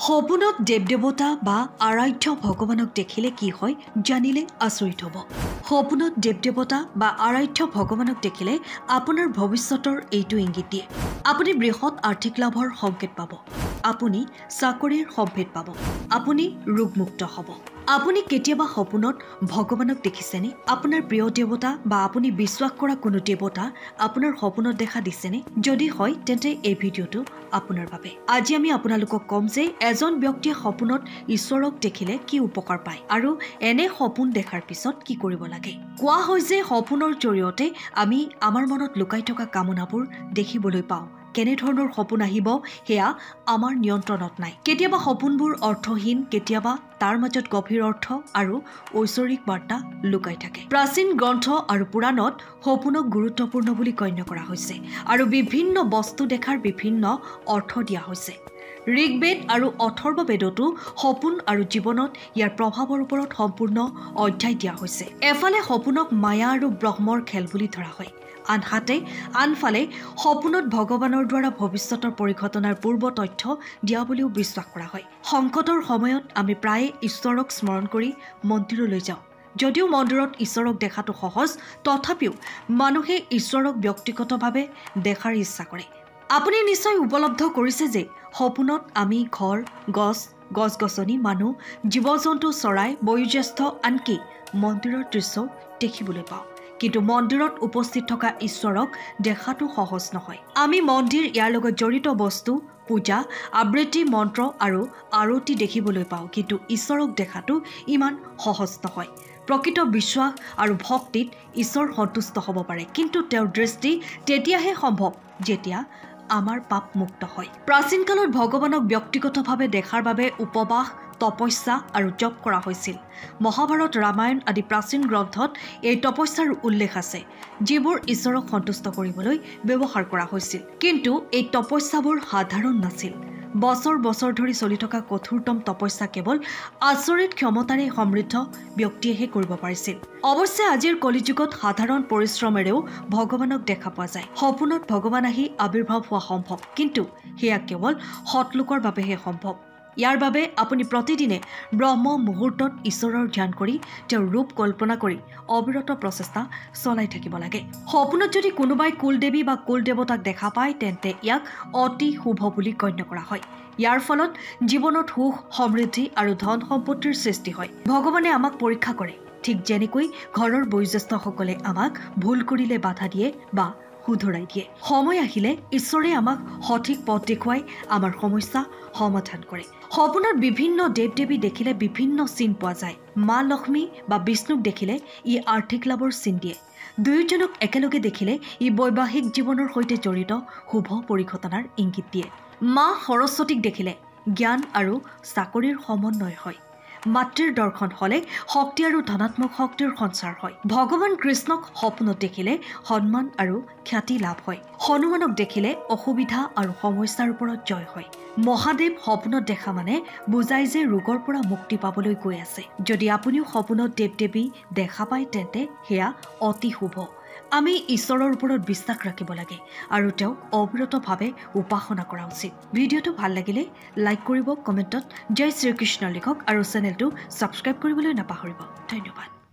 সপোনত দেৱ-দেৱতা বা আৰাধ্য ভগৱানক দেখিলে কি হয় জানিলে আচৰিত হ'ব। সপোনত দেৱ-দেৱতা বা আৰাধ্য ভগৱানক দেখিলে আপোনাৰ ভৱিষ্যতৰ এইটো ইংগিত দিয়ে। আপুনি বৃহৎ আৰ্থিক লাভৰ সংকেত পাব। আপুনি চাকৰিৰ সম্ভেদ পাব। আপুনি ৰোগমুক্ত হ'ব। আপুনি কেতিয়াবা সপোনত ভগৱানক দেখিছেনে? আপোনাৰ প্ৰিয় দেৱতা বা আপুনি বিশ্বাস কৰা কোনো দেৱতা আপোনাৰ সপোনত দেখা দিছেনে? যদি হয় তেন্তে এই ভিডিঅ'টো আপোনাৰ বাবে। আজি আমি আপোনালোকক ক'ম যে এজন ব্যক্তিয়ে সপোনত ঈশ্বৰক দেখিলে কি উপকাৰ পায় আৰু এনে সপোন দেখাৰ পিছত কি কৰিব লাগে। কোৱা হয় যে সপোনৰ জৰিয়তে আমি আমাৰ মনত লুকাই থকা কামনাবোৰ দেখিবলৈ পাওঁ। কেনেধৰণৰ সপোন আহিব সেয়া আমাৰ নিয়ন্ত্ৰণত নাই। কেতিয়াবা সপোনবোৰ অৰ্থহীন, কেতিয়াবা তাৰ মাজত গভীৰ অৰ্থ আৰু ঐশ্বৰিক বাৰ্তা লুকাই থাকে। প্ৰাচীন গ্ৰন্থ আৰু পুৰাণত সপোনক গুৰুত্বপূৰ্ণ বুলি গণ্য কৰা হৈছে আৰু বিভিন্ন বস্তু দেখাৰ বিভিন্ন অৰ্থ দিয়া হৈছে। ঋগ্বেদ আৰু অথৰ্ব বেদতো সপোন আৰু জীৱনত ইয়াৰ প্ৰভাৱৰ ওপৰত সম্পূৰ্ণ অধ্যায় দিয়া হৈছে। এফালে সপোনক মায়া আৰু ব্ৰহ্মৰ খেল বুলি ধৰা হয়, আনফালে সপোনত ভগৱানৰ দ্বাৰা ভৱিষ্যতৰ পৰিঘটনাৰ পূৰ্ব তথ্য দিয়া বুলিও বিশ্বাস কৰা হয়। সংকটৰ সময়ত আমি প্ৰায়ে ঈশ্বৰক স্মৰণ কৰি মন্দিৰলৈ যাওঁ। যদিও মন্দিৰত ঈশ্বৰক দেখাটো সহজ, তথাপিও মানুহে ঈশ্বৰক ব্যক্তিগতভাৱে দেখাৰ ইচ্ছা কৰে। আপুনি নিশ্চয় উপলব্ধ কৰিছে যে সপোনত আমি ঘৰ, গছ-গছনি, মানুহ, জীৱ-জন্তু, চৰাই, বয়োজ্যেষ্ঠ, আনকি মন্দিৰৰ দৃশ্যও দেখিবলৈ পাওঁ। কিন্তু মন্দিৰত উপস্থিত থকা ঈশ্বৰক দেখাটো সহজ নহয়। আমি মন্দিৰ, ইয়াৰ লগত জড়িত বস্তু, পূজা, আবৃত্তি, মন্ত্ৰ আৰু আৰতি দেখিবলৈ পাওঁ, কিন্তু ঈশ্বৰক দেখাটো ইমান সহজ নহয়। প্ৰকৃত বিশ্বাস আৰু ভক্তিত ঈশ্বৰ সন্তুষ্ট হ'ব পাৰে, কিন্তু তেওঁৰ দৃষ্টি তেতিয়াহে সম্ভৱ যেতিয়া আমাৰ পাপ মুক্ত হয়। প্ৰাচীন কালত ভগৱানক ব্যক্তিগতভাৱে দেখাৰ বাবে উপবাস, তপস্যা আৰু জপ কৰা হৈছিল। মহাভাৰত, ৰামায়ণ আদি প্ৰাচীন গ্ৰন্থত এই তপস্যাৰ উল্লেখ আছে, যিবোৰ ঈশ্বৰক সন্তুষ্ট কৰিবলৈ ব্যৱহাৰ কৰা হৈছিল। কিন্তু এই তপস্যাবোৰ সাধাৰণ নাছিল। বছৰ বছৰ ধৰি চলি থকা কঠোৰতম তপস্যা কেৱল আচৰিত ক্ষমতাৰে সমৃদ্ধ ব্যক্তিয়েহে কৰিব পাৰিছিল। অৱশ্যে আজিৰ কলিযুগত সাধাৰণ পৰিশ্ৰমেৰেও ভগৱানক দেখা পোৱা যায়। সপোনত ভগৱান আহি আৱিৰ্ভাৱ হোৱা সম্ভৱ, কিন্তু সেয়া কেৱল সৎলোকৰ বাবেহে সম্ভৱ। ইয়াৰ বাবে আপুনি প্ৰতিদিনে ব্ৰহ্ম মুহূৰ্তত ঈশ্বৰৰ ধ্যান কৰি তেওঁৰ ৰূপ কল্পনা কৰি অবিৰত প্ৰচেষ্টা চলাই থাকিব লাগে। সপোনত যদি কোনোবাই কুলদেৱী বা কুলদেৱতাক দেখা পায় তেন্তে ইয়াক অতি শুভ বুলি গণ্য কৰা হয়। ইয়াৰ ফলত জীৱনত সুখ, সমৃদ্ধি আৰু ধন সম্পত্তিৰ সৃষ্টি হয়। ভগৱানে আমাক পৰীক্ষা কৰে, ঠিক যেনেকৈ ঘৰৰ বয়োজ্যেষ্ঠসকলে আমাক ভুল কৰিলে বাধা দিয়ে বা শুধৰাই দিয়ে। সময় আহিলে ঈশ্বৰে আমাক সঠিক পথ দেখুৱাই আমাৰ সমস্যা সমাধান কৰে। সপোনত বিভিন্ন দেৱ-দেৱী দেখিলে বিভিন্ন চিন পোৱা যায়। মা লক্ষ্মী বা বিষ্ণুক দেখিলে ই আৰ্থিক লাভৰ চিন দিয়ে। দুয়োজনক একেলগে দেখিলে ই বৈবাহিক জীৱনৰ সৈতে জড়িত শুভ পৰিঘটনাৰ ইংগিত দিয়ে। মা সৰস্বতীক দেখিলে জ্ঞান আৰু চাকৰিৰ সমন্বয় হয়। মাতৃৰ দৰ্শন হ'লে শক্তি আৰু ধনাত্মক শক্তিৰ সঞ্চাৰ হয়। ভগৱান কৃষ্ণক সপোনত দেখিলে সন্মান আৰু খ্যাতি লাভ হয়। হনুমানক দেখিলে অসুবিধা আৰু সমস্যাৰ ওপৰত জয় হয়। মহাদেৱ সপোনত দেখা মানে বুজায় যে ৰোগৰ পৰা মুক্তি পাবলৈ গৈ আছে। যদি আপুনিও সপোনত দেৱ-দেৱী দেখা পায় তেন্তে সেয়া অতি শুভ। আমি ঈশ্বৰৰ ওপৰত বিশ্বাস ৰাখিব লাগে আৰু তেওঁক অবিৰতভাৱে উপাসনা কৰা উচিত। ভিডিঅ'টো ভাল লাগিলে লাইক কৰিব, কমেণ্টত জয় শ্ৰীকৃষ্ণ লিখক আৰু চেনেলটো ছাবস্ক্ৰাইব কৰিবলৈ নাপাহৰিব। ধন্যবাদ।